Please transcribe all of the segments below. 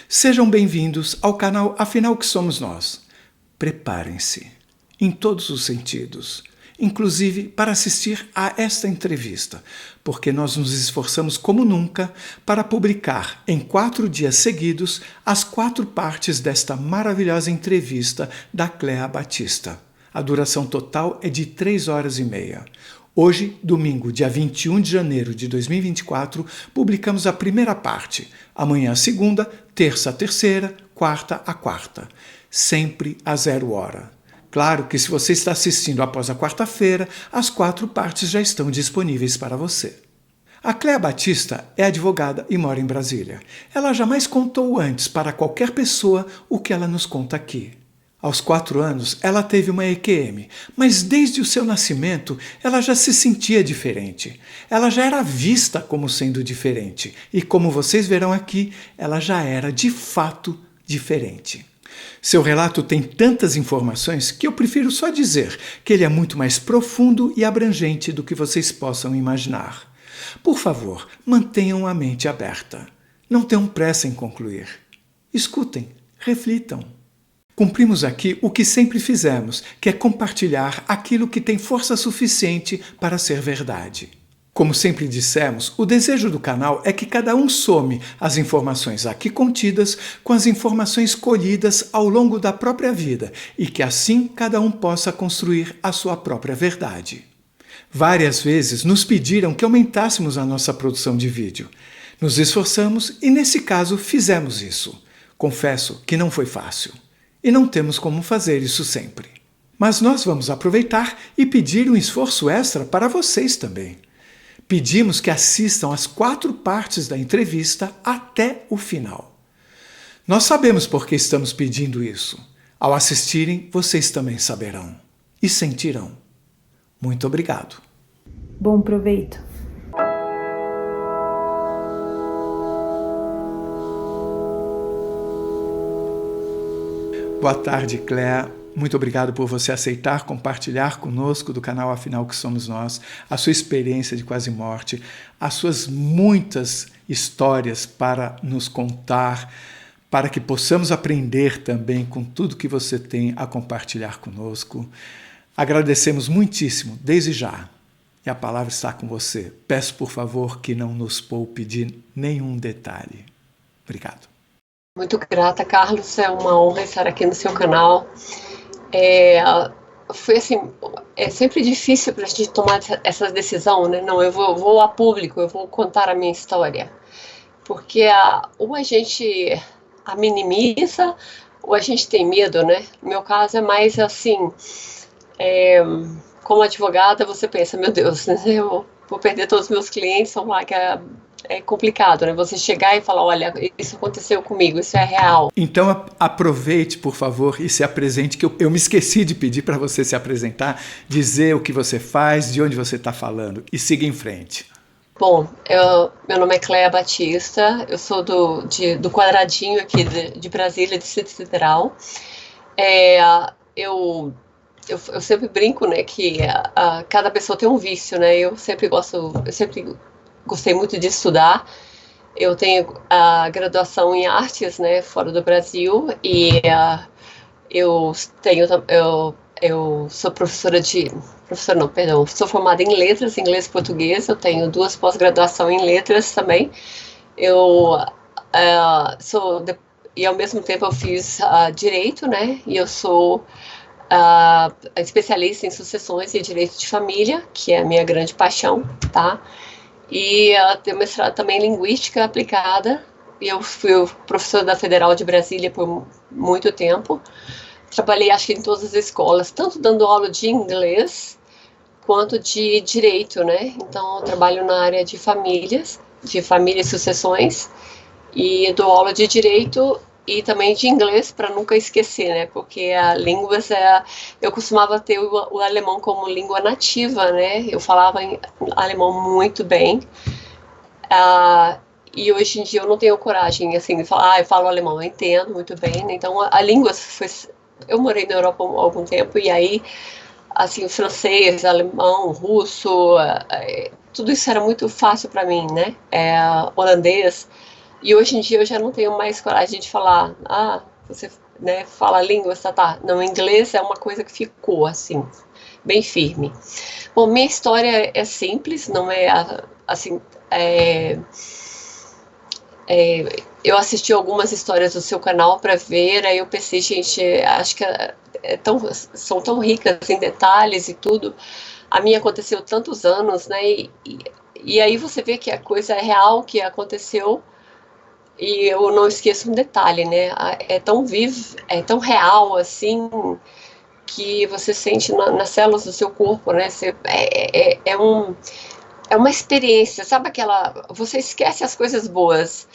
Sejam bem-vindos ao canal Afinal que Somos Nós. Preparem-se, em todos os sentidos, inclusive para assistir a esta entrevista, porque nós nos esforçamos como nunca para publicar em 4 dias seguidos as 4 partes desta maravilhosa entrevista da Cléa Batista. A duração total é de 3 horas e meia. Hoje, domingo, dia 21 de janeiro de 2024, publicamos a primeira parte. Amanhã a segunda, terça a terceira, quarta a quarta. Sempre a 0 hora. Claro que se você está assistindo após a quarta-feira, as 4 partes já estão disponíveis para você. A Cléa Batista é advogada e mora em Brasília. Ela jamais contou antes para qualquer pessoa o que ela nos conta aqui. Aos 4 anos, ela teve uma EQM, mas desde o seu nascimento, ela já se sentia diferente. Ela já era vista como sendo diferente. E como vocês verão aqui, ela já era de fato diferente. Seu relato tem tantas informações que eu prefiro só dizer que ele é muito mais profundo e abrangente do que vocês possam imaginar. Por favor, mantenham a mente aberta. Não tenham pressa em concluir. Escutem, reflitam. Cumprimos aqui o que sempre fizemos, que é compartilhar aquilo que tem força suficiente para ser verdade. Como sempre dissemos, o desejo do canal é que cada um some as informações aqui contidas com as informações colhidas ao longo da própria vida e que assim cada um possa construir a sua própria verdade. Várias vezes nos pediram que aumentássemos a nossa produção de vídeo. Nos esforçamos e nesse caso fizemos isso. Confesso que não foi fácil. E não temos como fazer isso sempre. Mas nós vamos aproveitar e pedir um esforço extra para vocês também. Pedimos que assistam as 4 partes da entrevista até o final. Nós sabemos por que estamos pedindo isso. Ao assistirem, vocês também saberão e sentirão. Muito obrigado. Bom proveito. Boa tarde, Cléa. Muito obrigado por você aceitar compartilhar conosco do canal Afinal que Somos Nós, a sua experiência de quase morte, as suas muitas histórias para nos contar, para que possamos aprender também com tudo que você tem a compartilhar conosco. Agradecemos muitíssimo, desde já. E a palavra está com você. Peço, por favor, que não nos poupe de nenhum detalhe. Obrigado. Muito grata, Carlos. É uma honra estar aqui no seu canal. Foi assim, é sempre difícil para a gente tomar essa decisão, né? Não, eu vou a público, eu vou contar a minha história. Porque ou a gente a minimiza, ou a gente tem medo, né? No meu caso é mais assim, como advogada você pensa, meu Deus, né? Eu vou perder todos os meus clientes, vamos lá, que é complicado, né? Você chegar e falar, olha, isso aconteceu comigo, isso é real. Então aproveite, por favor, e se apresente, que eu me esqueci de pedir para você se apresentar, dizer o que você faz, de onde você está falando, e siga em frente. Bom, meu nome é Cléa Batista, eu sou do quadradinho aqui de Brasília, Distrito Federal. Eu sempre brinco, né, que cada pessoa tem um vício, né? Eu sempre gostei muito de estudar. Eu tenho a graduação em artes, né, fora do Brasil, e eu sou sou formada em letras, inglês e português. Eu tenho 2 pós-graduações em letras também. E ao mesmo tempo eu fiz direito, né, e eu sou especialista em sucessões e direito de família, que é a minha grande paixão, tá? E tenho mestrado também em linguística aplicada, e eu fui professora da Federal de Brasília por muito tempo. Trabalhei, acho que em todas as escolas, tanto dando aula de inglês quanto de direito, né? Então, eu trabalho na área de famílias e sucessões, e dou aula de direito e também de inglês, para nunca esquecer, né? Porque línguas, eu costumava ter o alemão como língua nativa, né? Eu falava alemão muito bem. E hoje em dia eu não tenho coragem, assim, de falar, eu falo alemão, eu entendo muito bem, né? Então, a língua eu morei na Europa há algum tempo, e aí, assim, o francês, alemão, russo, tudo isso era muito fácil para mim, né? Holandês. E hoje em dia eu já não tenho mais coragem de falar, você, né, fala línguas, tá. Não, inglês é uma coisa que ficou, assim, bem firme. Bom, minha história é simples, não é, assim, eu assisti algumas histórias do seu canal para ver, aí eu pensei, gente, acho que são tão ricas em detalhes e tudo. A minha aconteceu tantos anos, né? E aí você vê que a coisa é real, que aconteceu, e eu não esqueço um detalhe, né? É tão vivo, é tão real, assim, que você sente nas células do seu corpo, né? É uma experiência, sabe aquela... Você esquece as coisas boas,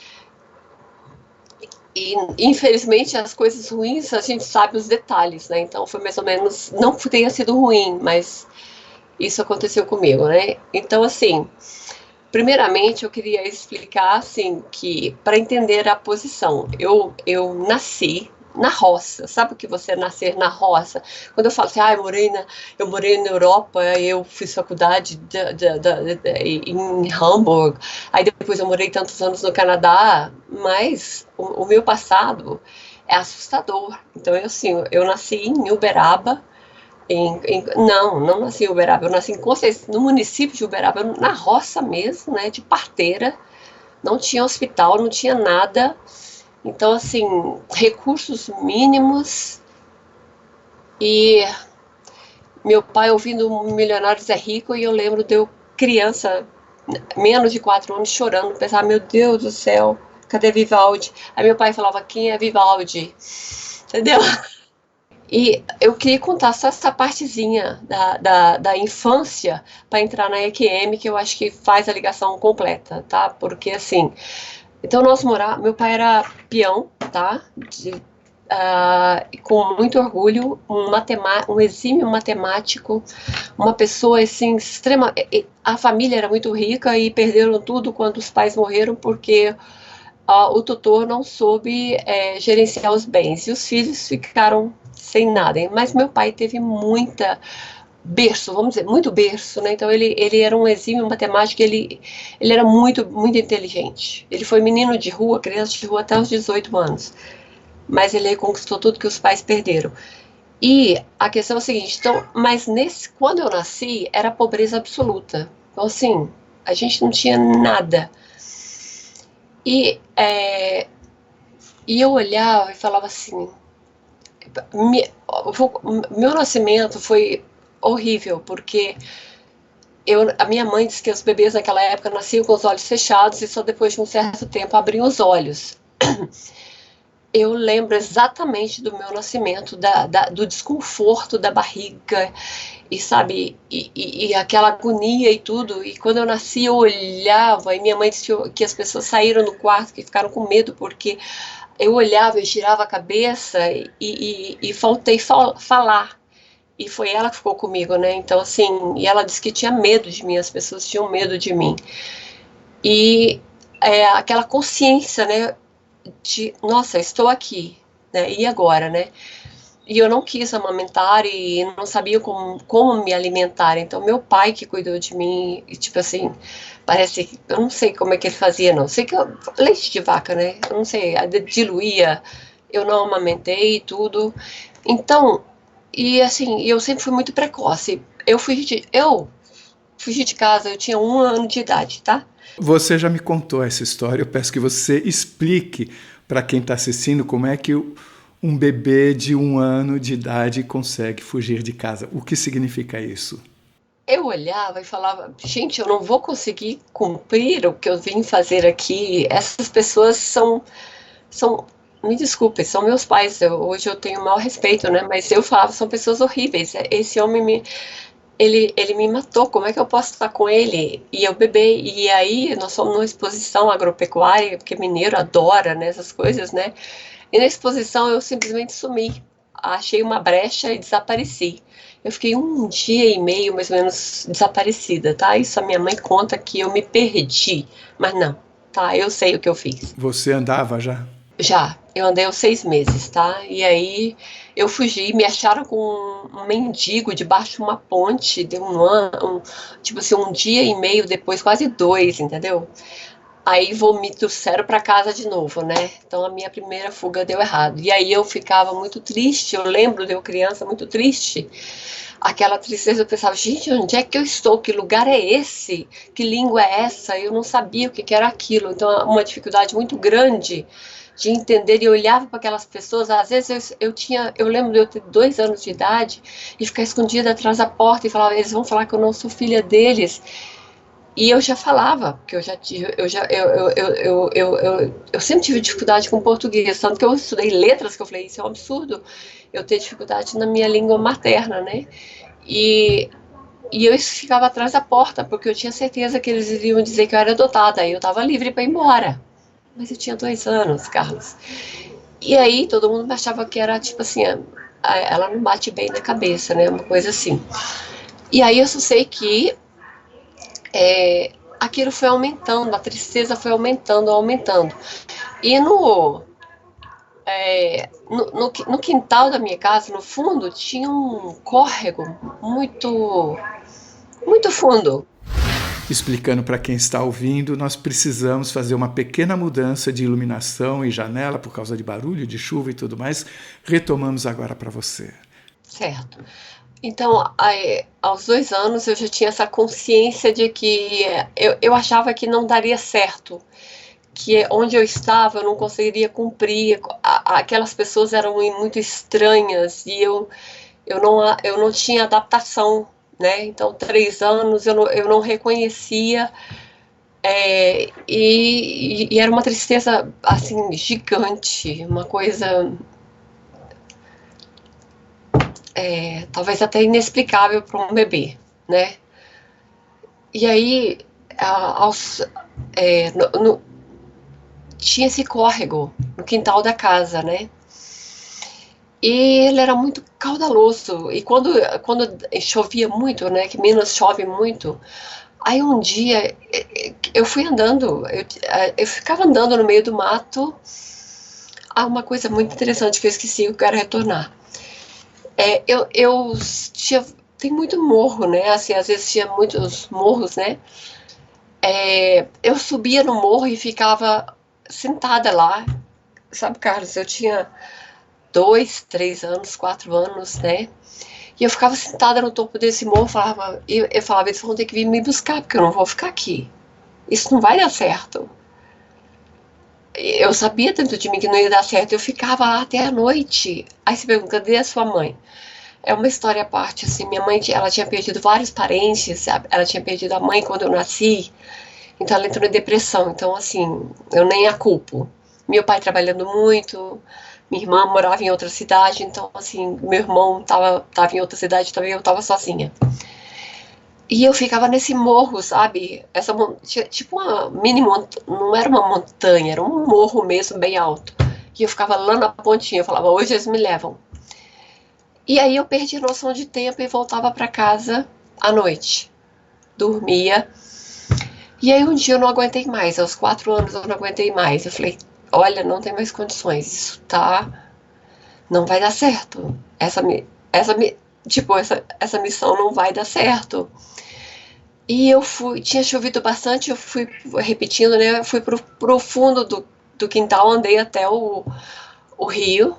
e infelizmente as coisas ruins a gente sabe os detalhes, né? Então foi mais ou menos, não que tenha sido ruim, mas isso aconteceu comigo, né? Então, assim, primeiramente eu queria explicar, assim, que para entender a posição, eu nasci na roça. Sabe o que você nascer na roça? Quando eu falo assim, eu morei na Europa, eu fiz faculdade em Hamburg, aí depois eu morei tantos anos no Canadá, mas o meu passado é assustador. Então, eu nasci em Uberaba, não nasci em Uberaba, eu nasci em Conceição, no município de Uberaba, na roça mesmo, né, de parteira, não tinha hospital, não tinha nada, então, assim, recursos mínimos, e meu pai ouvindo Milionários é Rico, e eu lembro de eu criança, menos de 4 anos, chorando, pensar, meu Deus do céu, cadê Vivaldi? Aí meu pai falava, quem é Vivaldi? Entendeu? E eu queria contar só essa partezinha da infância para entrar na EQM, que eu acho que faz a ligação completa, tá? Porque assim, então meu pai era peão, tá? Com muito orgulho, um exímio matemático, uma pessoa assim extrema. A família era muito rica e perderam tudo quando os pais morreram porque o tutor não soube gerenciar os bens e os filhos ficaram sem nada. Mas meu pai teve muita berço, vamos dizer, muito berço, né? Então ele era um exímio matemático, ele era muito inteligente. Ele foi menino de rua, criança de rua até os 18 anos. Mas ele conquistou tudo que os pais perderam. E a questão é a seguinte, então, mas quando eu nasci, era pobreza absoluta. Então, assim, a gente não tinha nada. E, e eu olhava e falava assim, meu nascimento foi horrível, porque a minha mãe disse que os bebês naquela época nasciam com os olhos fechados e só depois de um certo tempo abriam os olhos. Eu lembro exatamente do meu nascimento, do desconforto da barriga, e sabe, e aquela agonia e tudo. E quando eu nasci, eu olhava, e minha mãe disse que as pessoas saíram do quarto, que ficaram com medo, porque eu olhava, eu girava a cabeça e faltei falar. E foi ela que ficou comigo, né? Então, assim, e ela disse que tinha medo de mim, as pessoas tinham medo de mim. E aquela consciência, né? De, nossa, estou aqui, né? E agora, né? E eu não quis amamentar e não sabia como me alimentar. Então, meu pai que cuidou de mim, e, tipo assim, parece que eu não sei como é que ele fazia, não. Sei que leite de vaca, né? Eu não sei, diluía, eu não amamentei e tudo. Então, e assim, eu sempre fui muito precoce. Eu fugi de casa, eu tinha 1 ano de idade, tá? Você já me contou essa história, eu peço que você explique para quem está assistindo como é que um bebê de 1 ano de idade consegue fugir de casa. O que significa isso? Eu olhava e falava, gente, eu não vou conseguir cumprir o que eu vim fazer aqui. Essas pessoas me desculpe, são meus pais. Hoje eu tenho o maior respeito, né? Mas eu falava, são pessoas horríveis. Esse homem ele me matou, como é que eu posso estar com ele? E eu beber, e aí nós fomos numa exposição agropecuária, porque mineiro adora, né, essas coisas, né? E na exposição eu simplesmente sumi, achei uma brecha e desapareci. Eu fiquei 1 dia e meio, mais ou menos, desaparecida, tá? Isso a minha mãe conta que eu me perdi, mas não, tá? Eu sei o que eu fiz. Você andava já? Já, eu andei aos 6 meses, tá? E aí eu fugi, me acharam com um mendigo debaixo de uma ponte, de tipo assim, 1 dia e meio depois, quase 2, entendeu? Aí me trouxeram para casa de novo, né? Então a minha primeira fuga deu errado. E aí eu ficava muito triste, eu lembro de eu criança muito triste. Aquela tristeza, eu pensava, gente, onde é que eu estou? Que lugar é esse? Que língua é essa? Eu não sabia o que que era aquilo. Então uma dificuldade muito grande de entender, e eu olhava para aquelas pessoas, às vezes eu lembro de eu ter 2 anos de idade e ficar escondida atrás da porta e falava, eles vão falar que eu não sou filha deles. E eu já falava, porque eu já tive, eu sempre tive dificuldade com português, tanto que eu estudei letras, que eu falei, isso é um absurdo, eu ter dificuldade na minha língua materna, né? E, e eu ficava atrás da porta, porque eu tinha certeza que eles iriam dizer que eu era adotada, aí eu estava livre para ir embora. Mas eu tinha 2 anos, Carlos. E aí todo mundo achava que era tipo assim, ela não bate bem na cabeça, né? Uma coisa assim. E aí eu só sei que aquilo foi aumentando, a tristeza foi aumentando, aumentando. E no quintal da minha casa, no fundo, tinha um córrego muito, muito fundo. Explicando para quem está ouvindo, nós precisamos fazer uma pequena mudança de iluminação e janela por causa de barulho, de chuva e tudo mais. Retomamos agora para você. Certo. Então, aos 2 anos, eu já tinha essa consciência de que eu achava que não daria certo, que onde eu estava eu não conseguiria cumprir, aquelas pessoas eram muito estranhas e eu não tinha adaptação, né? Então, 3 anos eu não reconhecia, e era uma tristeza assim gigante, uma coisa talvez até inexplicável para um bebê, né? E aí tinha esse córrego no quintal da casa, né? E ele era muito caudaloso. E quando chovia muito, né? Que Minas chove muito. Aí um dia eu fui andando, eu ficava andando no meio do mato. Uma coisa muito interessante que eu esqueci, eu quero retornar. Eu tinha, tem muito morro, né? Assim, às vezes tinha muitos morros, né? Eu subia no morro e ficava sentada lá. Sabe, Carlos, eu tinha 2, 3 anos, 4 anos, né? E eu ficava sentada no topo desse morro, eu falava, eles vão ter que vir me buscar, porque eu não vou ficar aqui. Isso não vai dar certo. Eu sabia dentro de mim que não ia dar certo, eu ficava lá até a noite. Aí você pergunta, cadê a sua mãe? É uma história à parte, assim, minha mãe, ela tinha perdido vários parentes, sabe? Ela tinha perdido a mãe quando eu nasci, então ela entrou em depressão, então assim, eu nem a culpo. Meu pai trabalhando muito, minha irmã morava em outra cidade, então assim, meu irmão tava em outra cidade também, eu tava sozinha. E eu ficava nesse morro, sabe? Tipo uma mini montanha, não era uma montanha, era um morro mesmo, bem alto. E eu ficava lá na pontinha, eu falava, hoje eles me levam. E aí eu perdi a noção de tempo e voltava para casa à noite. Dormia. E aí um dia eu não aguentei mais, aos 4 anos eu não aguentei mais. Eu falei, olha, não tem mais condições, isso não vai dar certo. Essa missão não vai dar certo. E tinha chovido bastante, eu fui repetindo, né? Eu fui pro fundo do quintal, andei até o rio,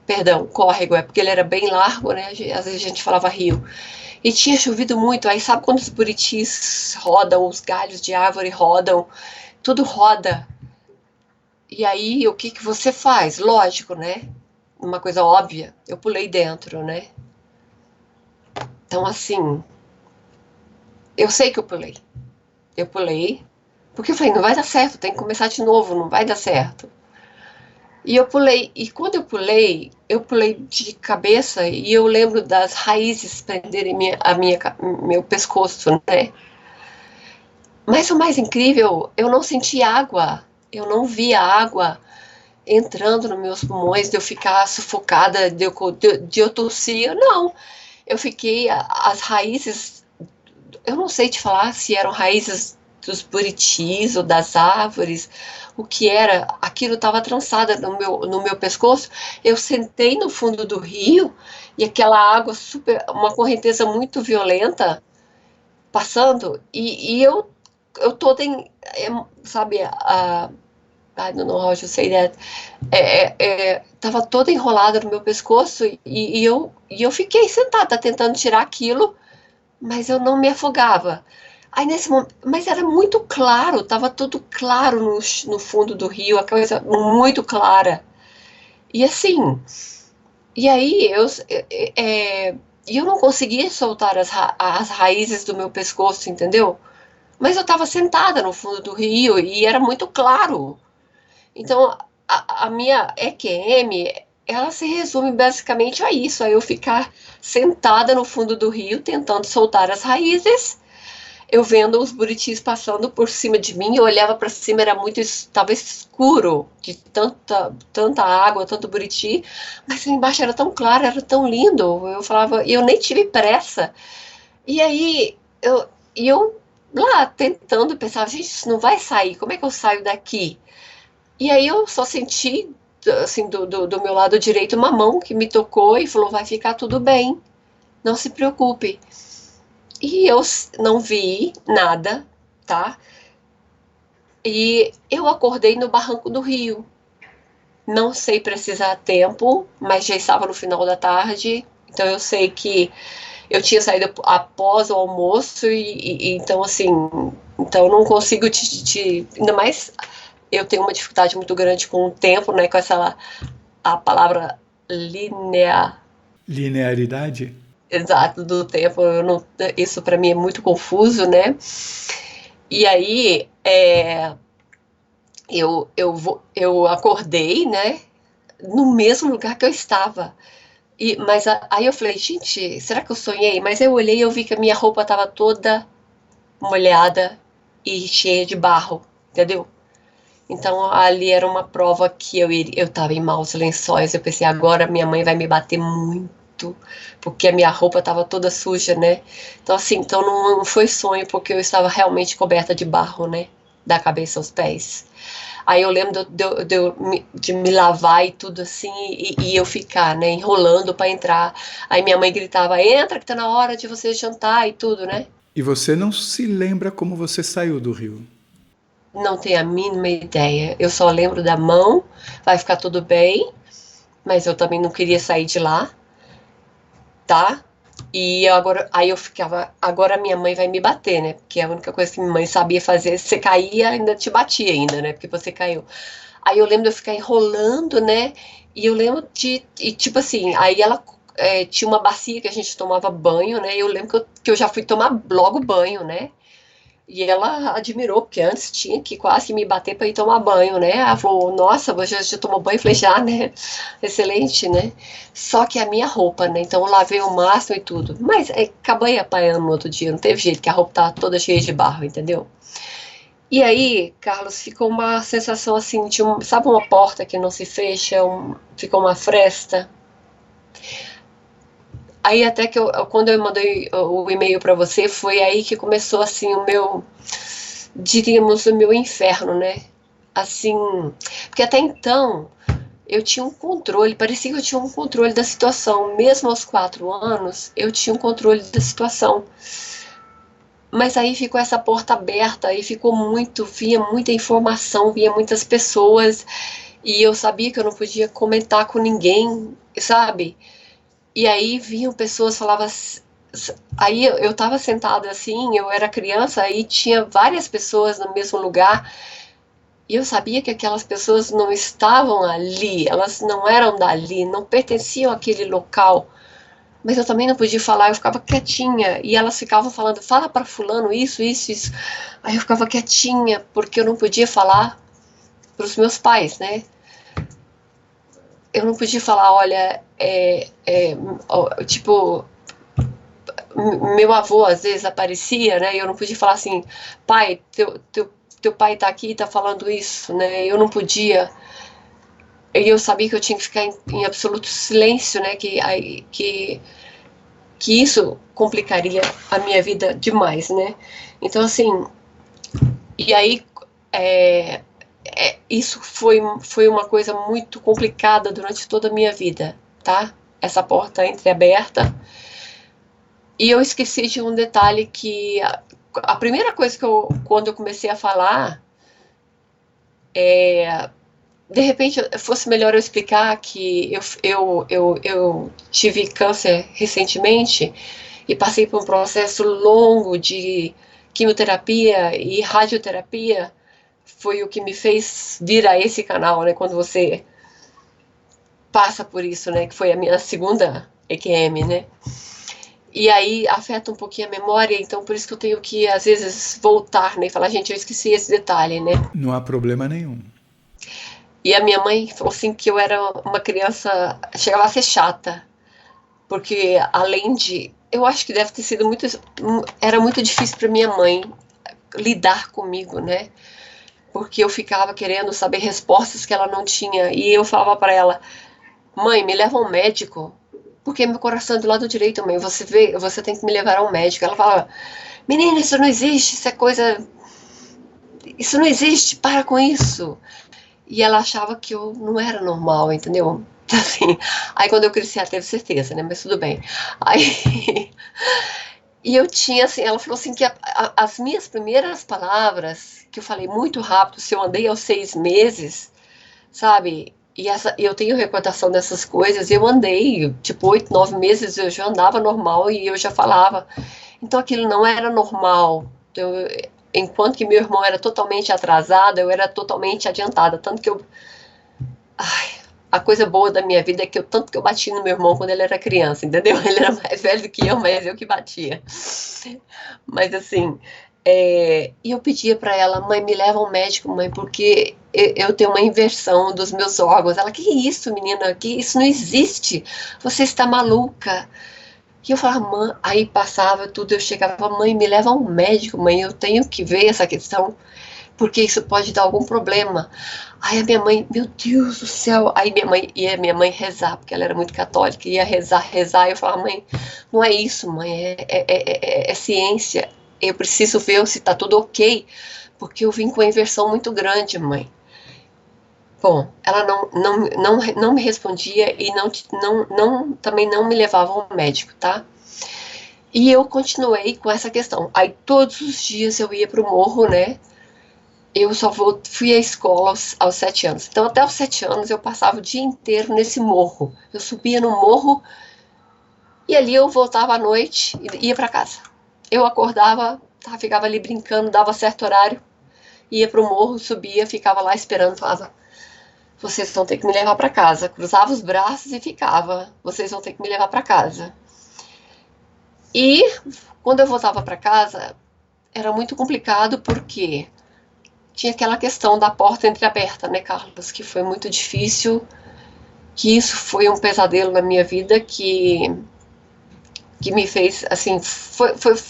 perdão, córrego, porque ele era bem largo, né? Às vezes a gente falava rio. E tinha chovido muito, aí sabe quando os buritis rodam, os galhos de árvore rodam, tudo roda. E aí o que você faz? Lógico, né? Uma coisa óbvia, eu pulei dentro, né? Então assim, eu sei que eu pulei. Eu pulei, porque eu falei, não vai dar certo, tem que começar de novo, não vai dar certo. E eu pulei, e quando eu pulei de cabeça e eu lembro das raízes prenderem meu pescoço, né? Mas o mais incrível, eu não senti água, eu não via água entrando nos meus pulmões, de eu ficar sufocada, de eu tossir, não. Eu fiquei, as raízes, eu não sei te falar se eram raízes dos buritis ou das árvores, o que era, aquilo estava trançada no meu pescoço. Eu sentei no fundo do rio e aquela água uma correnteza muito violenta passando, e eu eu toda em, sabe, I don't know how to say that, tava toda enrolada no meu pescoço e eu fiquei sentada tentando tirar aquilo, mas eu não me afogava. Aí nesse momento, mas era muito claro, tava tudo claro no fundo do rio, a coisa muito clara. E assim, e aí eu não conseguia soltar as raízes do meu pescoço, entendeu? Mas eu estava sentada no fundo do rio e era muito claro. Então, a minha EQM, ela se resume basicamente a isso, a eu ficar sentada no fundo do rio, tentando soltar as raízes, eu vendo os buritis passando por cima de mim, eu olhava para cima, era muito, estava escuro, de tanta água, tanto buriti, mas embaixo era tão claro, era tão lindo, eu falava, eu nem tive pressa. E aí, eu lá tentando, pensava, gente, isso não vai sair, como é que eu saio daqui? E aí eu só senti, assim, do meu lado direito, uma mão que me tocou e falou, vai ficar tudo bem, não se preocupe. E eu não vi nada, tá? E eu acordei no barranco do rio. Não sei precisar tempo, mas já estava no final da tarde, então eu sei que eu tinha saído após o almoço e então assim, então eu não consigo ainda mais eu tenho uma dificuldade muito grande com o tempo, né, com a palavra linear. Linearidade? Exato, do tempo, isso para mim é muito confuso, né? E aí, eu acordei, né, no mesmo lugar que eu estava. Mas aí eu falei, gente, será que eu sonhei? Mas eu olhei e eu vi que a minha roupa estava toda molhada e cheia de barro, entendeu? Então ali era uma prova que eu estava em maus lençóis. Eu pensei, agora minha mãe vai me bater muito, porque a minha roupa estava toda suja, né? Então assim, então não foi sonho, porque eu estava realmente coberta de barro, né? Da cabeça aos pés. Aí eu lembro de me lavar e tudo assim, e eu ficar, né, enrolando para entrar. Aí minha mãe gritava, entra que tá na hora de você jantar e tudo, né? E você não se lembra como você saiu do rio? Não tenho a mínima ideia. Eu só lembro da mão, vai ficar tudo bem, mas eu também não queria sair de lá, tá? E aí eu ficava, agora minha mãe vai me bater, né? Porque a única coisa que minha mãe sabia fazer, se você caía, ainda te batia ainda, né? Porque você caiu. Aí eu lembro de eu ficar enrolando, né? E eu lembro tipo assim, aí ela tinha uma bacia que a gente tomava banho, né? E eu lembro que eu já fui tomar logo banho, né? E ela admirou, porque antes tinha que quase me bater para ir tomar banho, né? Ela falou, nossa, você já tomou banho? Eu falei, já, né? Excelente, né? Só que a minha roupa, né? Então eu lavei o máximo e tudo. Mas acabei apanhando no outro dia, não teve jeito, que a roupa tava toda cheia de barro, entendeu? E aí, Carlos, ficou uma sensação assim, sabe uma porta que não se fecha, ficou uma fresta? Aí até que quando eu mandei o e-mail para você, foi aí que começou assim diríamos, o meu inferno, né? Assim, porque até então eu tinha um controle, parecia que eu tinha um controle da situação, mesmo aos 4 anos, eu tinha um controle da situação. Mas aí ficou essa porta aberta, aí vinha muita informação, vinha muitas pessoas, e eu sabia que eu não podia comentar com ninguém, sabe? E aí vinham pessoas, falavam. Aí eu estava sentada assim, eu era criança, aí tinha várias pessoas no mesmo lugar, e eu sabia que aquelas pessoas não estavam ali, elas não eram dali, não pertenciam àquele local. Mas eu também não podia falar, eu ficava quietinha, e elas ficavam falando, fala para fulano isso, isso, isso. Aí eu ficava quietinha, porque eu não podia falar para os meus pais, né? Eu não podia falar, olha, tipo, meu avô às vezes aparecia, né? E eu não podia falar assim, pai, teu pai tá aqui e tá falando isso, né? Eu não podia. E eu sabia que eu tinha que ficar em absoluto silêncio, né? Que isso complicaria a minha vida demais, né? Então, assim, e aí isso foi uma coisa muito complicada durante toda a minha vida, tá? Essa porta entreaberta. E eu esqueci de um detalhe a primeira coisa quando eu comecei a falar, de repente, fosse melhor eu explicar que eu tive câncer recentemente e passei por um processo longo de quimioterapia e radioterapia, foi o que me fez vir a esse canal, né? Quando você passa por isso, né? Que foi a minha segunda EQM, né? E aí afeta um pouquinho a memória, então por isso que eu tenho que, às vezes, voltar, né? E falar, gente, eu esqueci esse detalhe, né? Não há problema nenhum. E a minha mãe falou assim que eu era uma criança, chegava a ser chata, porque além de, eu acho que deve ter sido muito, era muito difícil para minha mãe lidar comigo, né? Porque eu ficava querendo saber respostas que ela não tinha, e eu falava para ela, mãe, me leva ao médico, porque meu coração é do lado direito, mãe, você tem que me levar ao médico. Ela falava, menina, isso não existe, isso é coisa, isso não existe, para com isso. E ela achava que eu não era normal, entendeu? Assim, aí quando eu cresci, ela teve certeza, né? Mas tudo bem. Aí, e eu tinha, assim, ela falou assim que as minhas primeiras palavras, que eu falei muito rápido, se eu andei aos 6 meses, sabe? E eu tenho recordação dessas coisas, eu andei, tipo, 8, 9 meses, eu já andava normal e eu já falava. Então aquilo não era normal. Enquanto que meu irmão era totalmente atrasado, eu era totalmente adiantada. Tanto que a coisa boa da minha vida é que tanto que eu bati no meu irmão quando ele era criança, entendeu? Ele era mais velho do que eu, mas eu que batia. Mas assim, e eu pedia para ela, mãe, me leva ao médico, mãe, porque eu tenho uma inversão dos meus órgãos. Ela, que isso, menina? Que isso não existe. Você está maluca. E eu falava, mãe, aí passava tudo, eu chegava, mãe, me leva ao médico, mãe, eu tenho que ver essa questão, porque isso pode dar algum problema. Aí a minha mãe, meu Deus do céu, aí minha mãe rezar, porque ela era muito católica, ia rezar, e eu falava, mãe, não é isso, mãe, é ciência, eu preciso ver se está tudo ok, porque eu vim com uma inversão muito grande, mãe. Bom, ela não me respondia e também não me levava ao médico, tá? E eu continuei com essa questão. Aí todos os dias eu ia pro morro, né? Eu só fui à escola aos 7 anos. Então até os 7 anos eu passava o dia inteiro nesse morro. Eu subia no morro e ali eu voltava à noite e ia para casa. Eu acordava, ficava ali brincando, dava certo horário, ia pro morro, subia, ficava lá esperando, falava, vocês vão ter que me levar para casa. Cruzava os braços e ficava, vocês vão ter que me levar para casa. E quando eu voltava para casa, era muito complicado porque tinha aquela questão da porta entreaberta, né, Carlos? Que foi muito difícil, que isso foi um pesadelo na minha vida que me fez, assim,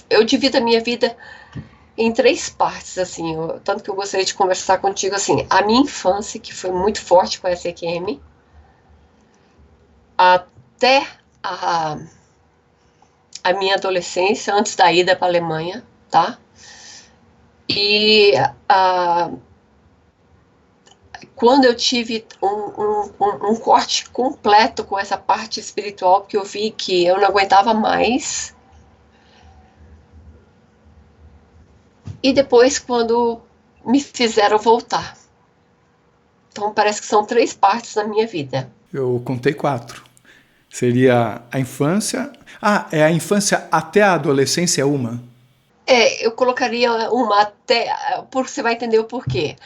eu divido a minha vida em 3 partes, assim, tanto que eu gostaria de conversar contigo, assim, a minha infância, que foi muito forte com a SQM, até a minha adolescência, antes da ida para a Alemanha, tá? E quando eu tive um corte completo com essa parte espiritual, porque eu vi que eu não aguentava mais. E depois, quando me fizeram voltar. Então, parece que são 3 partes da minha vida. Eu contei 4. Seria a infância... é a infância até a adolescência é uma? Eu colocaria uma até... Você vai entender o porquê.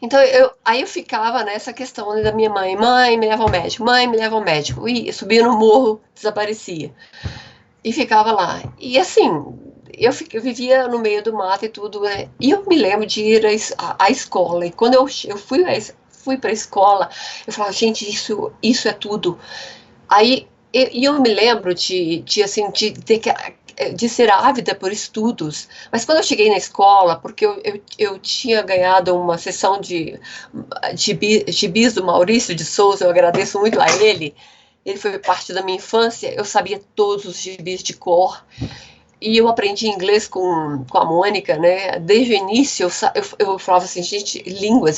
Então, aí eu ficava nessa questão da minha mãe. Mãe, me leva ao médico. Mãe, me leva ao médico. E subia no morro, desaparecia. E ficava lá. E assim, eu vivia no meio do mato e tudo. E eu me lembro de ir à escola. E quando eu fui para a escola, eu falava, gente, isso é tudo. Aí eu me lembro de ser ávida por estudos. Mas quando eu cheguei na escola, porque eu tinha ganhado uma sessão de gibis do Maurício de Souza, eu agradeço muito a ele. Ele foi parte da minha infância, eu sabia todos os gibis de cor. E eu aprendi inglês com a Mônica, né? Desde o início eu falava assim, gente, línguas,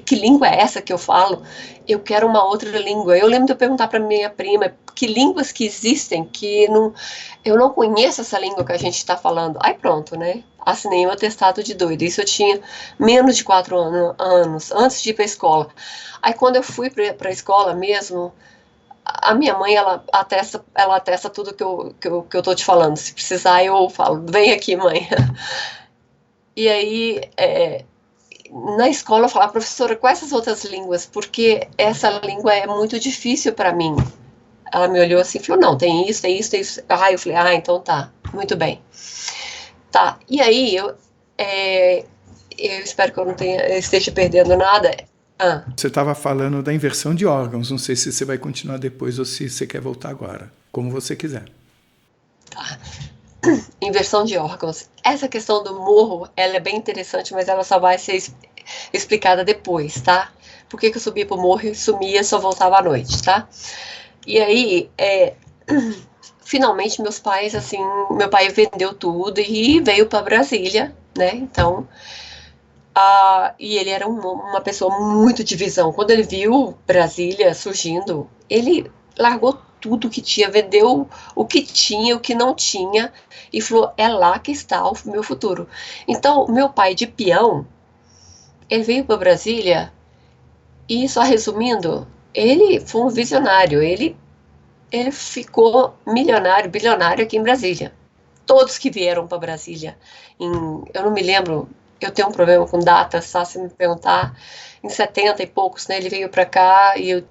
que língua é essa que eu falo? Eu quero uma outra língua. Eu lembro de eu perguntar para minha prima, que línguas que existem que eu não conheço essa língua que a gente está falando. Aí pronto, né? assinei um atestado de doida. Isso eu tinha menos de 4 anos, antes de ir para a escola. Aí quando eu fui para a escola mesmo, a minha mãe, ela atesta tudo que eu tô te falando. Se precisar, eu falo, vem aqui, mãe. E aí, na escola eu falava, professora, quais essas outras línguas? Porque essa língua é muito difícil para mim. Ela me olhou assim e falou, não, tem isso, tem isso, tem isso. Ah, eu falei, então tá, muito bem. Tá, e aí eu espero que eu não esteja perdendo nada. Você estava falando da inversão de órgãos. Não sei se você vai continuar depois ou se você quer voltar agora. Como você quiser. Tá. Inversão de órgãos. Essa questão do morro, ela é bem interessante, mas ela só vai ser explicada depois, tá? Por que eu subia pro morro e sumia, só voltava à noite, tá? E aí, finalmente meus pais, assim, meu pai vendeu tudo e veio para Brasília, né? Então, e ele era uma pessoa muito de visão. Quando ele viu Brasília surgindo, ele largou tudo que tinha, vendeu o que tinha, o que não tinha, e falou, é lá que está o meu futuro. Então, meu pai de peão, ele veio para Brasília, e só resumindo, ele foi um visionário, ele ficou milionário, bilionário aqui em Brasília. Todos que vieram para Brasília, eu não me lembro, eu tenho um problema com datas, tá? Se me perguntar, em 70 e poucos, né? Ele veio para cá e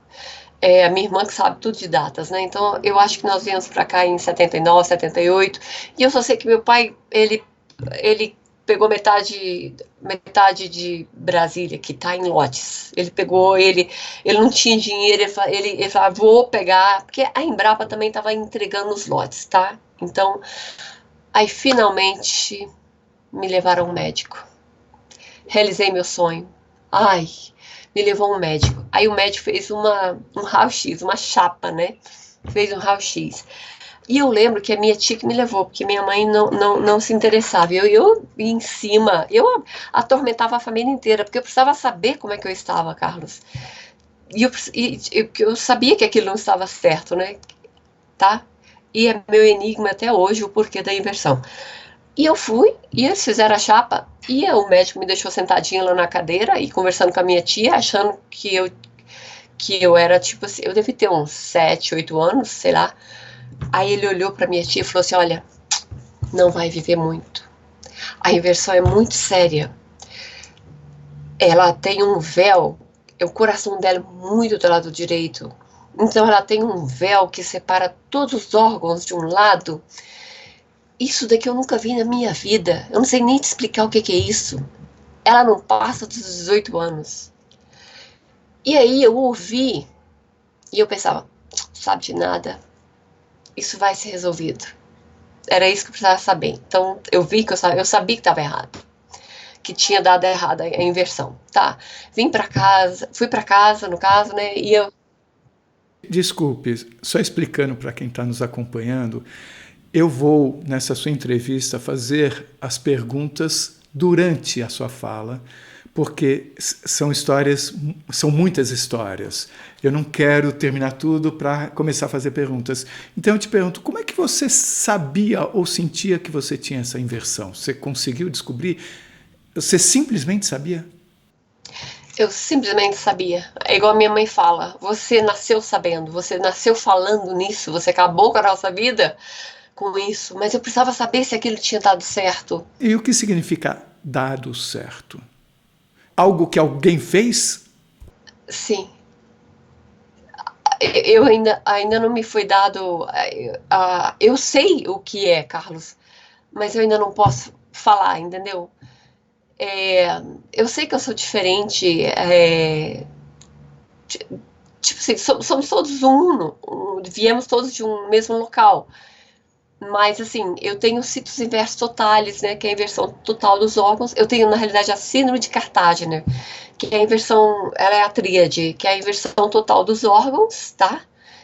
a minha irmã que sabe tudo de datas, né? Então, eu acho que nós viemos para cá em 79, 78, e eu só sei que meu pai, ele pegou metade de Brasília, que está em lotes. Ele pegou, ele não tinha dinheiro, ele falou, vou pegar, porque a Embrapa também estava entregando os lotes, tá? Então, aí finalmente me levaram a um médico. Realizei meu sonho. Ai, me levou um médico. Aí o médico fez um raio-x, uma chapa, né? Fez um raio-x. E eu lembro que a minha tia que me levou, porque minha mãe não se interessava. Eu ia em cima, eu atormentava a família inteira, porque eu precisava saber como é que eu estava, Carlos. E eu sabia que aquilo não estava certo, né? Tá? E é meu enigma até hoje o porquê da inversão. E eu fui, e eles fizeram a chapa, e o médico me deixou sentadinha lá na cadeira e conversando com a minha tia, achando que eu era tipo assim, eu devia ter uns 7, 8 anos, sei lá. Aí ele olhou para minha tia e falou assim, olha, não vai viver muito. A inversão é muito séria. Ela tem um véu, o coração dela é muito do lado direito. Então ela tem um véu que separa todos os órgãos de um lado. Isso daqui eu nunca vi na minha vida. Eu não sei nem te explicar o que é isso. Ela não passa dos 18 anos. E aí eu ouvi e eu pensava, sabe de nada. Isso vai ser resolvido. Era isso que eu precisava saber. Então eu vi que eu sabia que estava errado. Que tinha dado errado a inversão. Tá. Fui para casa, no caso, né? E eu... Desculpe, só explicando para quem está nos acompanhando, eu vou, nessa sua entrevista, fazer as perguntas durante a sua fala, porque são muitas histórias. Eu não quero terminar tudo para começar a fazer perguntas. Então eu te pergunto, como é que você sabia ou sentia que você tinha essa inversão? Você conseguiu descobrir? Você simplesmente sabia? Eu simplesmente sabia. É igual a minha mãe fala, você nasceu sabendo, você nasceu falando nisso, você acabou com a nossa vida com isso, mas eu precisava saber se aquilo tinha dado certo. E o que significa dado certo? Algo que alguém fez? Sim. Eu ainda não me foi dado... eu sei o que é, Carlos, mas eu ainda não posso falar, entendeu? Eu sei que eu sou diferente, tipo assim, somos todos viemos todos de um mesmo local. Mas, assim, eu tenho sítios inversos totais, né, que é a inversão total dos órgãos. Eu tenho, na realidade, a síndrome de Cartagena, que é a inversão, ela é a tríade, que é a inversão total dos órgãos, tá?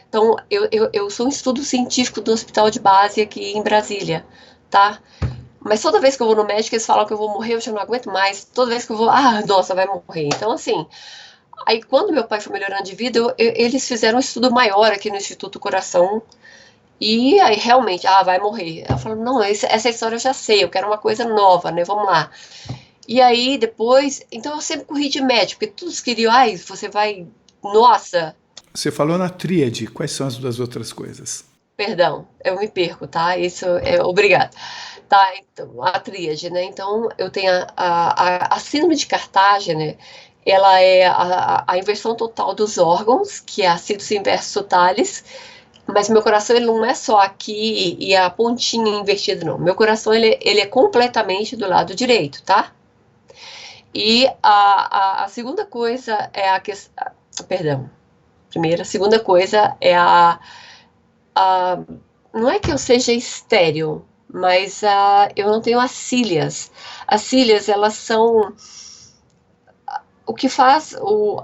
Então, eu sou um estudo científico do hospital de base aqui em Brasília, tá? Mas toda vez que eu vou no médico, eles falam que eu vou morrer, eu já não aguento mais. Toda vez que eu vou, nossa, vai morrer. Então, assim, aí quando meu pai foi melhorando de vida, eles fizeram um estudo maior aqui no Instituto Coração, E aí realmente, vai morrer. Ela falou, não, essa história eu já sei, eu quero uma coisa nova, né? Vamos lá. E aí depois, então eu sempre corri de médico, porque todos queriam, você vai, nossa, Você falou na tríade, quais são as duas outras coisas? perdão, eu me perco, tá? Isso é obrigado. Tá, então, a tríade, né? Então eu tenho a síndrome de Cartagena, né? Ela é a inversão total dos órgãos, que é a síndrome inverso totalis. Mas meu coração ele não é só aqui e a pontinha invertida, não. Meu coração ele é completamente do lado direito, tá? E a segunda coisa é a questão. Perdão. Primeira, a segunda coisa é a. Não é que eu seja estéril, mas eu não tenho as cílias. As cílias, elas são o que faz o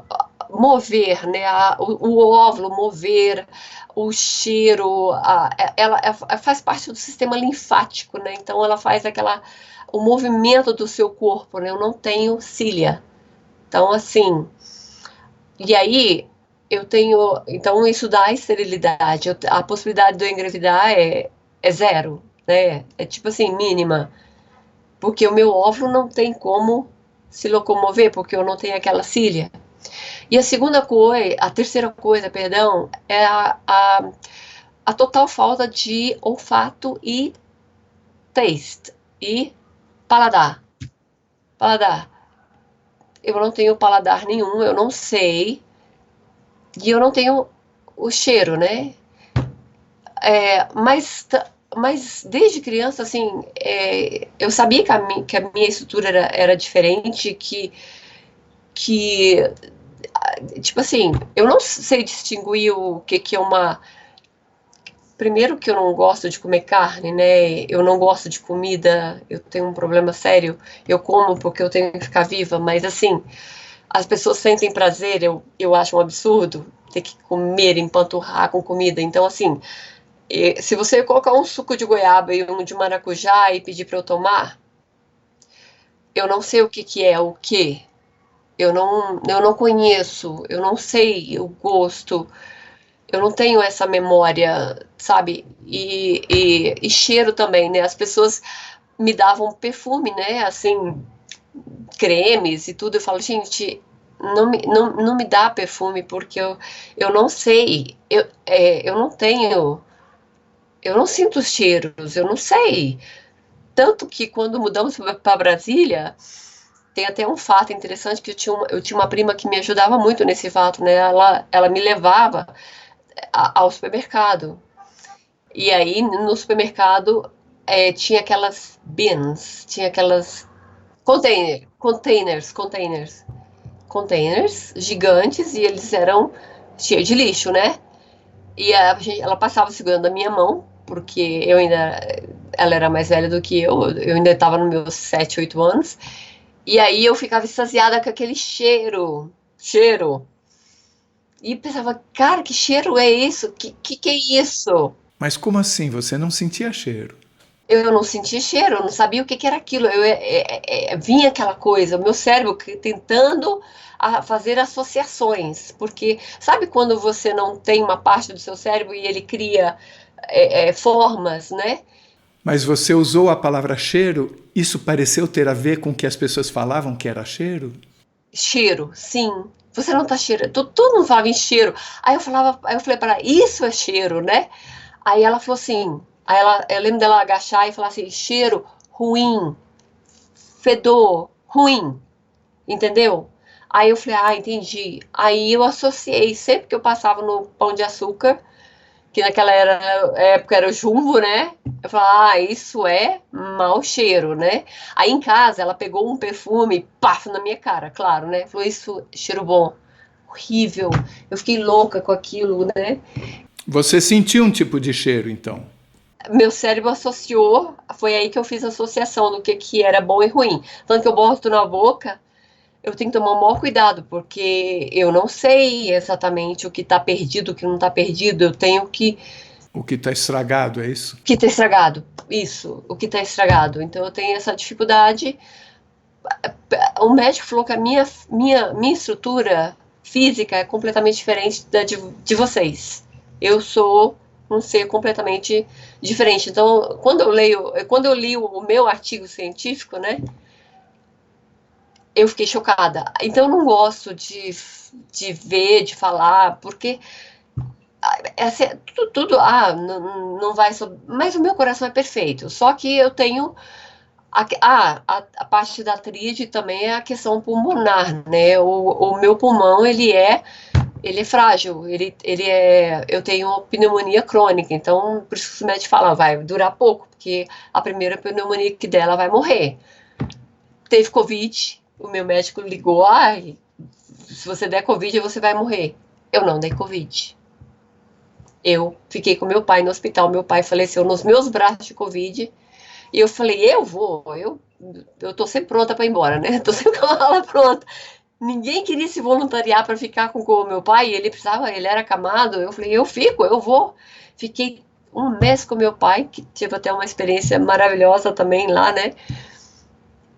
mover, né? O óvulo mover, o cheiro, ela faz parte do sistema linfático, né? Então ela faz o movimento do seu corpo, né? Eu não tenho cília. Então, assim, e aí eu tenho, então isso dá esterilidade. A possibilidade de eu engravidar é zero, né? É tipo assim, mínima. Porque o meu óvulo não tem como se locomover, porque eu não tenho aquela cília. E a terceira coisa, perdão, é a total falta de olfato e taste, e paladar. Paladar. Eu não tenho paladar nenhum, eu não sei, e eu não tenho o cheiro, né? Mas desde criança, assim, eu sabia que a minha estrutura era diferente, que tipo assim, eu não sei distinguir o que é uma. Primeiro que eu não gosto de comer carne, né? Eu não gosto de comida, eu tenho um problema sério. Eu como porque eu tenho que ficar viva, mas assim, as pessoas sentem prazer, eu acho um absurdo ter que comer, empanturrar com comida. Então, assim, se você colocar um suco de goiaba e um de maracujá e pedir para eu tomar, eu não sei o que é o que. Eu não conheço, eu não sei o gosto, eu não tenho essa memória, sabe? E cheiro também, né? As pessoas me davam perfume, né? Assim, cremes e tudo. Eu falo, gente, não me dá perfume porque eu não sei, eu não tenho, eu não sinto os cheiros, eu não sei. Tanto que quando mudamos para Brasília, tem até um fato interessante que eu tinha uma prima que me ajudava muito nesse fato, né? Ela me levava ao supermercado. E aí, no supermercado, tinha aquelas bins, tinha aquelas containers gigantes e eles eram cheios de lixo, né? E ela passava segurando a minha mão, porque ela era mais velha do que eu ainda estava nos meus 7, 8 anos. E aí eu ficava extasiada com aquele cheiro. E pensava, cara, que cheiro é isso? Que é isso? Mas como assim? Você não sentia cheiro? Eu não sentia cheiro, eu não sabia o que era aquilo. Vinha aquela coisa, o meu cérebro tentando fazer associações. Porque sabe quando você não tem uma parte do seu cérebro e ele cria formas, né? Mas você usou a palavra cheiro, isso pareceu ter a ver com o que as pessoas falavam que era cheiro? Cheiro, sim. Você não tá cheirando. Todo mundo falava em cheiro. Aí eu falei para ela, isso é cheiro, né? Aí ela falou assim, eu lembro dela agachar e falar assim, cheiro ruim, fedor ruim, entendeu? Aí eu falei, entendi. Aí eu associei, sempre que eu passava no Pão de Açúcar, que época era o Jumbo, né? Eu falava, isso é mau cheiro, né? Aí em casa ela pegou um perfume, paf, na minha cara, claro, né? Falou, isso, cheiro bom. Horrível. Eu fiquei louca com aquilo, né? Você sentiu um tipo de cheiro, então? Meu cérebro associou, foi aí que eu fiz a associação do que era bom e ruim. Tanto que eu boto na boca, eu tenho que tomar o maior cuidado, porque eu não sei exatamente o que está perdido, o que não está perdido. Eu tenho O que está estragado, é isso? que ter estragado. Isso, o que está estragado. Então eu tenho essa dificuldade. O médico falou que a minha estrutura física é completamente diferente da de vocês. Eu sou um ser completamente diferente. Então, quando eu li o meu artigo científico, né, eu fiquei chocada. Então, eu não gosto de ver, de falar, porque assim, tudo não vai sobre, mas o meu coração é perfeito. Só que eu tenho a parte da tríade também é a questão pulmonar, né? O meu pulmão ele é frágil, eu tenho pneumonia crônica, então por isso que os médicos falam, vai durar pouco, porque a primeira pneumonia que dela vai morrer. Teve Covid, o meu médico ligou, se você der Covid você vai morrer. Eu não dei Covid. Eu fiquei com meu pai no hospital, meu pai faleceu nos meus braços de Covid, e eu falei, eu tô sempre pronta para ir embora, né? Tô sempre com a mala pronta. Ninguém queria se voluntariar para ficar com o meu pai, ele era acamado. Eu falei, eu vou. Fiquei um mês com meu pai, que tive até uma experiência maravilhosa também lá, né?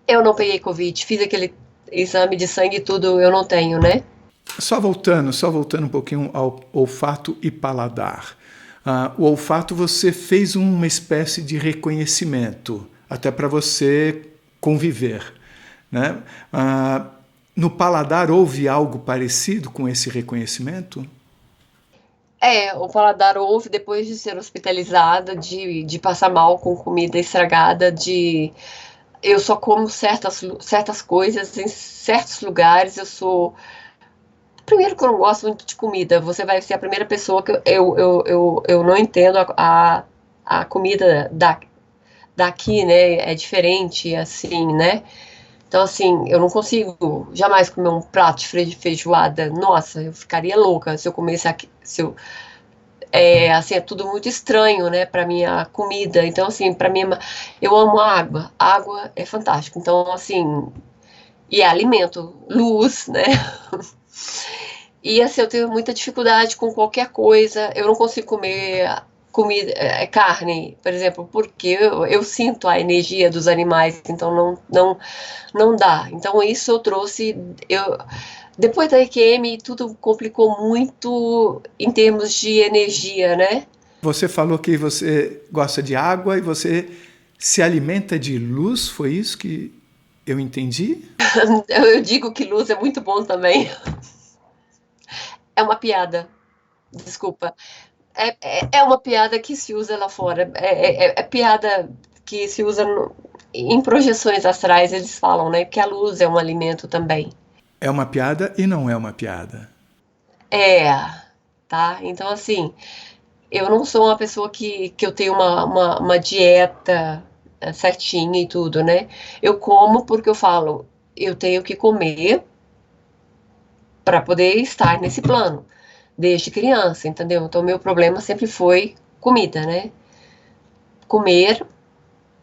Eu não peguei Covid, fiz aquele exame de sangue e tudo, eu não tenho, né? Só voltando um pouquinho ao olfato e paladar. O olfato você fez uma espécie de reconhecimento, até para você conviver, né? No paladar houve algo parecido com esse reconhecimento? O paladar houve depois de ser hospitalizada, de passar mal com comida estragada, eu só como certas coisas em certos lugares, primeiro que eu não gosto muito de comida, você vai ser a primeira pessoa que eu não entendo a comida daqui, né, é diferente, assim, né, então assim, eu não consigo jamais comer um prato de feijoada, nossa, eu ficaria louca se eu comesse aqui, assim, é tudo muito estranho, né, para minha comida, então assim, para mim, eu amo água é fantástico, então assim, e é alimento, luz, né, e assim, eu tenho muita dificuldade com qualquer coisa. Eu não consigo comer comida, carne, por exemplo, porque eu sinto a energia dos animais, então não dá. Então isso eu trouxe. Depois da EQM, tudo complicou muito em termos de energia, né? Você falou que você gosta de água e você se alimenta de luz, foi isso que eu entendi? Eu digo que luz é muito bom também. É uma piada, desculpa. É uma piada que se usa lá fora. É piada que se usa em projeções astrais, eles falam, né? Que a luz é um alimento também. É uma piada e não é uma piada. É, tá? Então, assim, eu não sou uma pessoa que eu tenho uma dieta certinha e tudo, né? Eu como porque eu falo, eu tenho que comer para poder estar nesse plano, desde criança, entendeu? Então, meu problema sempre foi comida, né? Comer.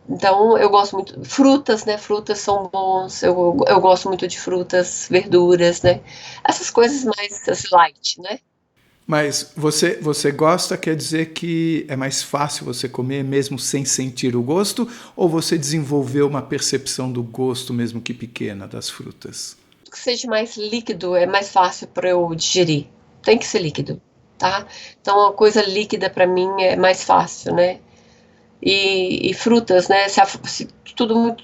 Então, eu gosto muito. Frutas, né? Frutas são bons. Eu gosto muito de frutas, verduras, né? Essas coisas mais light, né? Mas você gosta, quer dizer que é mais fácil você comer mesmo sem sentir o gosto? Ou você desenvolveu uma percepção do gosto, mesmo que pequena, das frutas? Que seja mais líquido é mais fácil para eu digerir. Tem que ser líquido, tá? Então, a coisa líquida para mim é mais fácil, né? E frutas, né? Se tudo muito.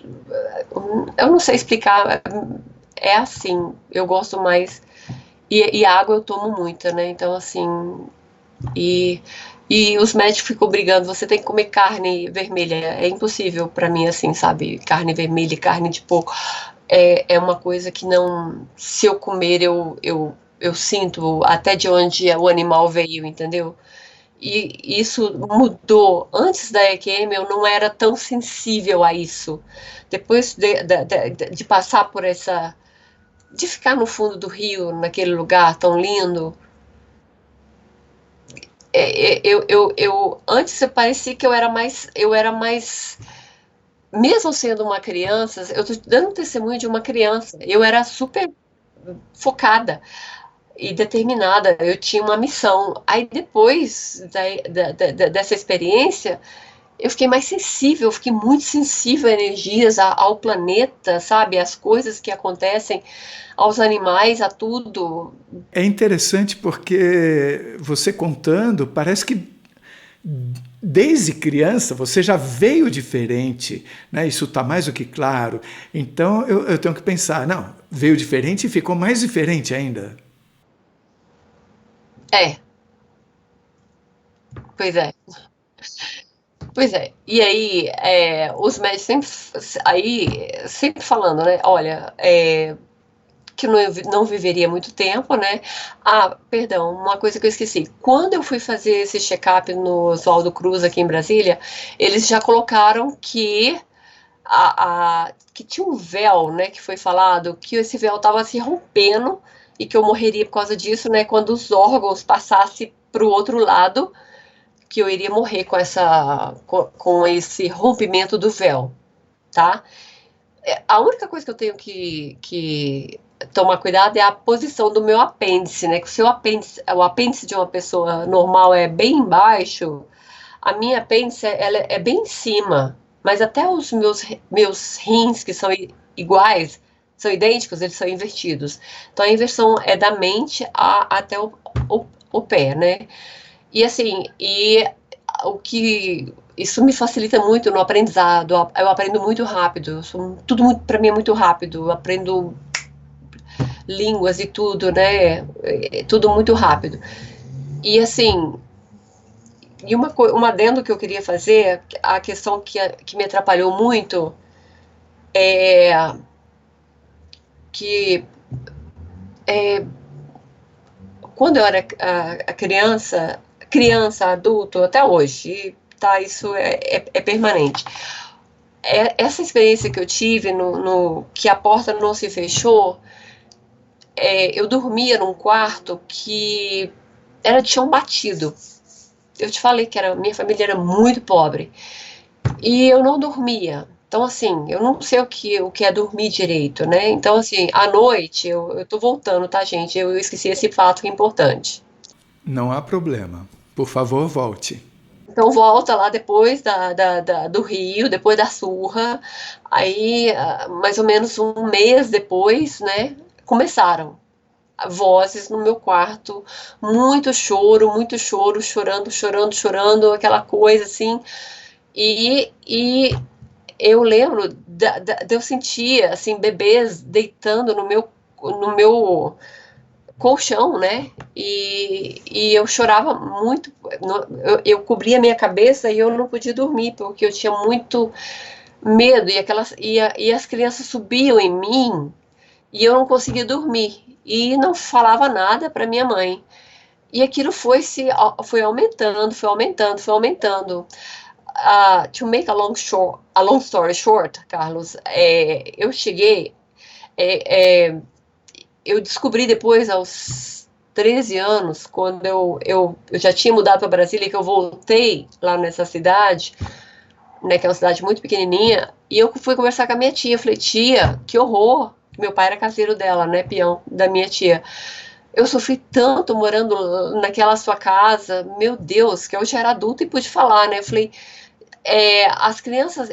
Eu não sei explicar. É assim. Eu gosto mais. E água eu tomo muita, né? Então, assim. E, e os médicos ficam brigando. Você tem que comer carne vermelha. É impossível para mim, assim, sabe? Carne vermelha e carne de porco. É uma coisa que não. Se eu comer, eu sinto até de onde o animal veio, entendeu? E isso mudou. Antes da EQM eu não era tão sensível a isso. Depois de passar por essa. De ficar no fundo do rio, naquele lugar tão lindo, antes parecia que eu era mais, mesmo sendo uma criança, eu estou dando testemunho de uma criança, eu era super focada e determinada, eu tinha uma missão. Aí depois dessa experiência, eu fiquei mais sensível, eu fiquei muito sensível a energias, ao planeta, sabe? As coisas que acontecem, aos animais, a tudo. É interessante porque você contando, parece que desde criança você já veio diferente, né? Isso está mais do que claro. Então eu tenho que pensar, não, veio diferente e ficou mais diferente ainda. É, pois é. Pois é, e aí os médicos sempre falando, né? Olha, que não viveria muito tempo, né? Ah, perdão, uma coisa que eu esqueci. Quando eu fui fazer esse check-up no Oswaldo Cruz aqui em Brasília, eles já colocaram que que tinha um véu, né? Que foi falado que esse véu estava se rompendo e que eu morreria por causa disso, né? Quando os órgãos passassem para o outro lado, que eu iria morrer com esse rompimento do véu, tá? A única coisa que eu tenho que tomar cuidado é a posição do meu apêndice, né? Que o apêndice de uma pessoa normal é bem embaixo, a minha apêndice ela é bem em cima, mas até os meus rins, que são iguais, são idênticos, eles são invertidos. Então a inversão é da mente até o pé, né? E assim, o que isso me facilita muito no aprendizado. Eu aprendo muito rápido. Tudo muito para mim é muito rápido. Eu aprendo línguas e tudo, né? Tudo muito rápido. E assim, um adendo que eu queria fazer, a questão que me atrapalhou muito é que quando eu era criança, adulto, até hoje, tá? Isso é permanente. Essa experiência que eu tive que a porta não se fechou, eu dormia num quarto que era de chão batido. Eu te falei que minha família era muito pobre e eu não dormia. Então, assim, eu não sei o que é dormir direito, né? Então, assim, à noite, eu tô voltando, tá, gente? Eu esqueci esse fato que é importante. Não há problema. Por favor, volte. Então volta lá depois do Rio, depois da surra, aí mais ou menos um mês depois, né, começaram vozes no meu quarto, muito choro, chorando, chorando, chorando, aquela coisa assim, e eu lembro de eu sentir, assim, bebês deitando no meu colchão, né? E eu chorava muito. Eu cobria minha cabeça e eu não podia dormir, porque eu tinha muito medo. E as crianças subiam em mim e eu não conseguia dormir. E não falava nada para minha mãe. E aquilo foi aumentando, foi aumentando, foi aumentando. To make a long story short, Carlos, eu cheguei. É, é, eu descobri depois, aos 13 anos, quando eu já tinha mudado para Brasília, que eu voltei lá nessa cidade, né, que é uma cidade muito pequenininha, e eu fui conversar com a minha tia. Eu falei, tia, que horror. Meu pai era caseiro dela, né, peão da minha tia. Eu sofri tanto morando naquela sua casa, meu Deus, que eu já era adulta e pude falar, né? Eu falei, as crianças,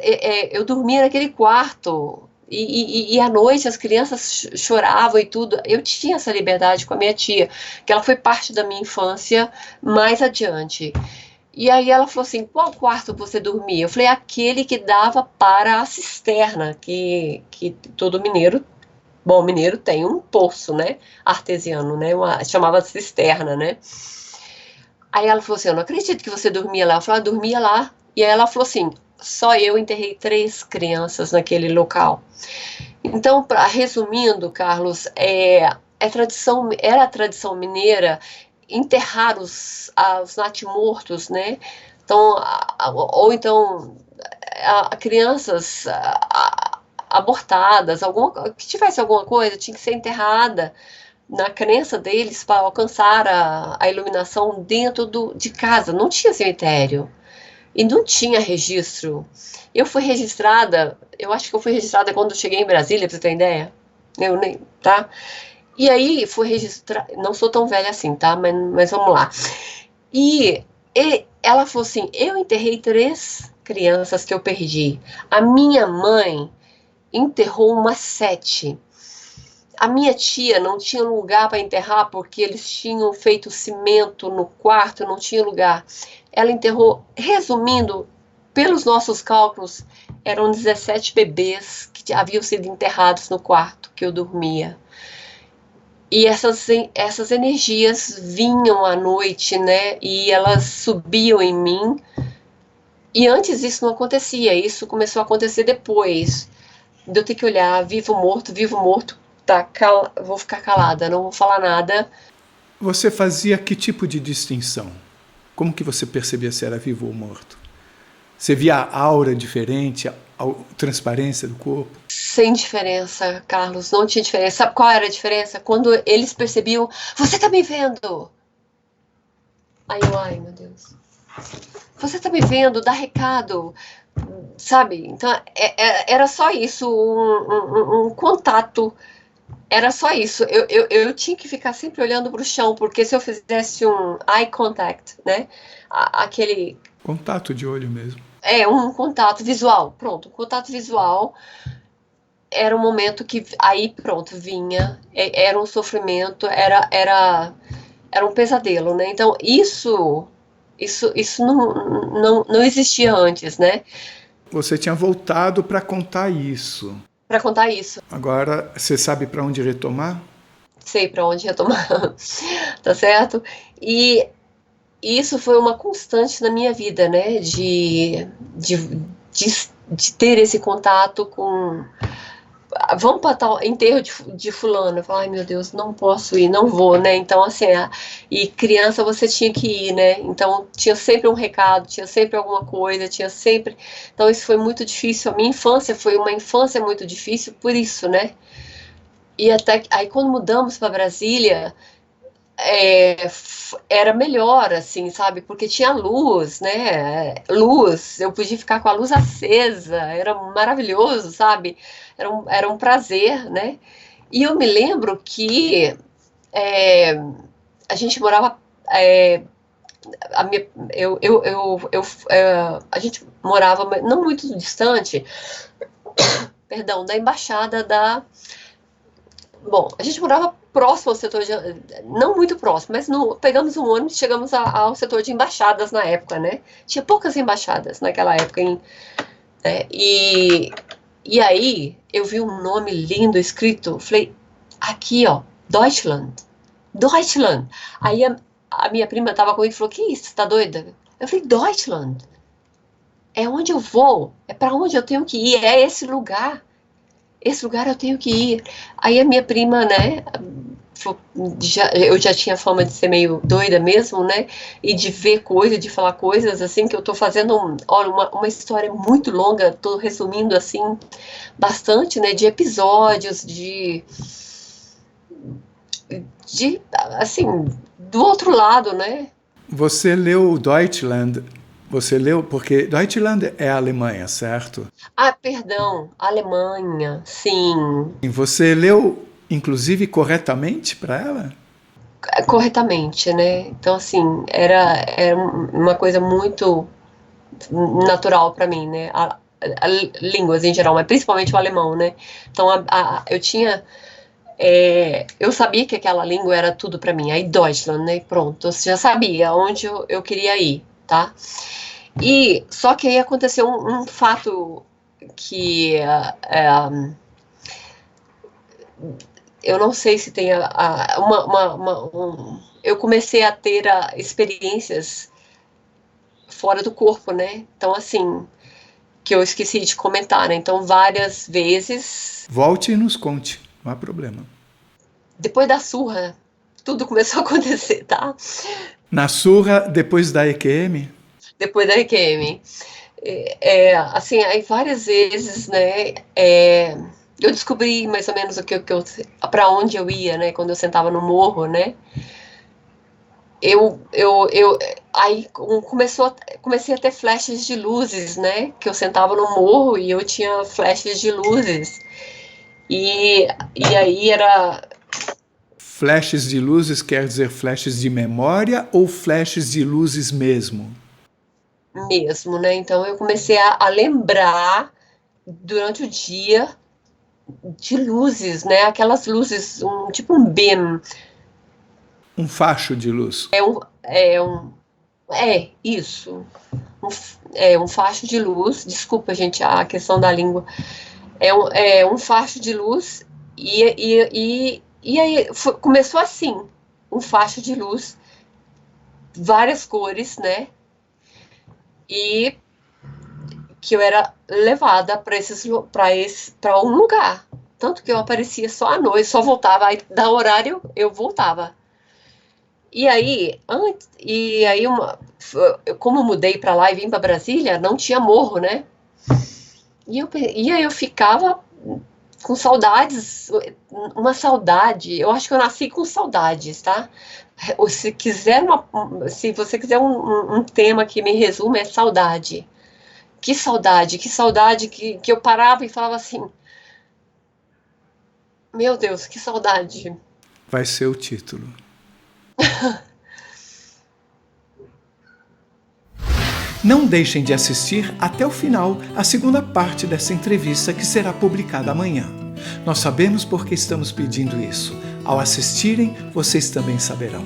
eu dormia naquele quarto, e à noite as crianças choravam e tudo. Eu tinha essa liberdade com a minha tia, que ela foi parte da minha infância mais adiante. E aí ela falou assim, qual quarto você dormia? Eu falei, aquele que dava para a cisterna, que todo mineiro, bom mineiro tem um poço, né, artesiano, né, chamava cisterna, né. Aí ela falou assim, eu não acredito que você dormia lá. Eu falei, dormia lá. E aí ela falou assim, só eu enterrei 3 crianças naquele local. Então, resumindo, Carlos, era a tradição mineira enterrar os natimortos, né? Então, ou então crianças abortadas, que tivesse alguma coisa, tinha que ser enterrada na crença deles para alcançar a iluminação dentro de casa. Não tinha cemitério e não tinha registro. Eu fui registrada, eu acho que eu fui registrada quando eu cheguei em Brasília, para você ter ideia. Eu nem, tá? E aí fui registrar, não sou tão velha assim, tá? Mas vamos lá. E ela falou assim, eu enterrei 3 crianças que eu perdi. A minha mãe enterrou umas 7. A minha tia não tinha lugar para enterrar porque eles tinham feito cimento no quarto, não tinha lugar. ela enterrou, resumindo, pelos nossos cálculos, eram 17 bebês que haviam sido enterrados no quarto que eu dormia. E essas energias vinham à noite, né? E elas subiam em mim. E antes isso não acontecia, isso começou a acontecer depois. De eu ter que olhar, vivo, morto, tá, vou ficar calada, não vou falar nada. Você fazia que tipo de distinção? Como que você percebia se era vivo ou morto? Você via a aura diferente, a transparência do corpo? Sem diferença, Carlos, não tinha diferença. Sabe qual era a diferença? Quando eles percebiam, você tá me vendo? Aí eu, ai meu Deus. Você tá me vendo, dá recado, sabe? Então, era só isso, um contato. Era só isso. Eu tinha que ficar sempre olhando para o chão, porque se eu fizesse um eye contact, né? Aquele. Contato de olho mesmo. Um contato visual. Pronto, um contato visual era um momento que aí pronto, vinha. Era um sofrimento, era um pesadelo, né? Então, isso não existia antes, né? Você tinha voltado para contar isso. Para contar isso. Agora, você sabe para onde retomar? Sei para onde retomar, tá certo? E isso foi uma constante na minha vida, né? De ter esse contato com. Vamos para tal enterro de fulano. Eu falo, ai meu Deus, não posso ir, não vou, né? Então, assim, e criança você tinha que ir, né? Então, tinha sempre um recado, tinha sempre alguma coisa, tinha sempre. Então, isso foi muito difícil. A minha infância foi uma infância muito difícil por isso, né? E até aí, quando mudamos para Brasília, era melhor, assim, sabe? Porque tinha luz, né? Luz, eu podia ficar com a luz acesa, era maravilhoso, sabe? Era um prazer, né? E eu me lembro que é, a gente morava. A, minha, a gente morava não muito distante, perdão, da embaixada da. Bom, a gente morava próximo ao setor de. Não muito próximo, mas pegamos um ônibus e chegamos ao setor de embaixadas na época, né? Tinha poucas embaixadas naquela época. Né? E aí eu vi um nome lindo escrito. Falei, aqui, ó, Deutschland. Deutschland. Aí a minha prima estava comigo e falou, que isso, você tá doida? Eu falei, Deutschland. É onde eu vou. É para onde eu tenho que ir. É esse lugar. Esse lugar eu tenho que ir. Aí a minha prima, né, eu já tinha fama de ser meio doida mesmo, né, e de ver coisas, de falar coisas, assim, que eu tô fazendo, olha, uma história muito longa, tô resumindo, assim, bastante, né, de episódios, assim, do outro lado, né. Você leu Deutschland. Você leu, porque Deutschland é a Alemanha, certo? Ah, perdão, Alemanha, sim. E você leu, inclusive, corretamente para ela? Corretamente, né? Então, assim, era uma coisa muito natural para mim, né? Línguas em geral, mas principalmente o alemão, né? Então, eu tinha. Eu sabia que aquela língua era tudo para mim. Aí, Deutschland, né? Pronto, eu já sabia onde eu queria ir, tá? E só que aí aconteceu um fato que eu não sei se tem eu comecei a ter experiências fora do corpo, né? Então, assim, que eu esqueci de comentar, né? Então, várias vezes. Volte e nos conte, não há problema. Depois da surra, tudo começou a acontecer, tá? Na surra, depois da EQM? Depois da EQM. Assim, aí várias vezes, né? Eu descobri mais ou menos para onde eu ia, né? Quando eu sentava no morro, né? Aí comecei a ter flashes de luzes, né? Que eu sentava no morro e eu tinha flashes de luzes. E aí era. Flashes de luzes quer dizer flashes de memória ou flashes de luzes mesmo? Mesmo, né? Então eu comecei a lembrar durante o dia de luzes, né? Aquelas luzes, tipo um beam. Um facho de luz. É um É, isso. Um facho de luz. Desculpa, gente, a questão da língua. É um facho de luz e aí começou assim, um facho de luz, várias cores, né? E que eu era levada para um lugar. Tanto que eu aparecia só à noite, só voltava, aí da horário eu voltava. Como eu mudei para lá e vim para Brasília, não tinha morro, né? E aí eu ficava com saudades, uma saudade. Eu acho que eu nasci com saudades, tá? Ou se você quiser um tema que me resume, é saudade. Que saudade que eu parava e falava assim, meu Deus, que saudade. Vai ser o título. Não deixem de assistir até o final a segunda parte dessa entrevista que será publicada amanhã. Nós sabemos porque estamos pedindo isso. Ao assistirem, vocês também saberão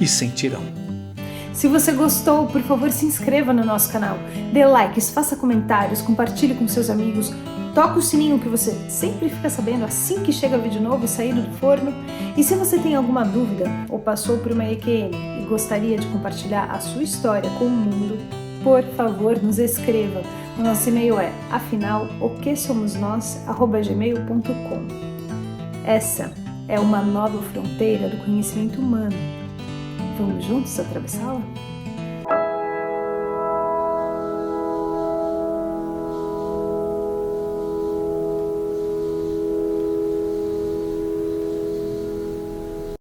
e sentirão. Se você gostou, por favor, se inscreva no nosso canal, dê likes, faça comentários, compartilhe com seus amigos, toque o sininho que você sempre fica sabendo assim que chega vídeo novo saído do forno. E se você tem alguma dúvida ou passou por uma EQM e gostaria de compartilhar a sua história com o mundo, por favor, nos escreva. O nosso e-mail é afinal-o-que-somos-nós@gmail.com. Essa é uma nova fronteira do conhecimento humano. Vamos juntos atravessá-la?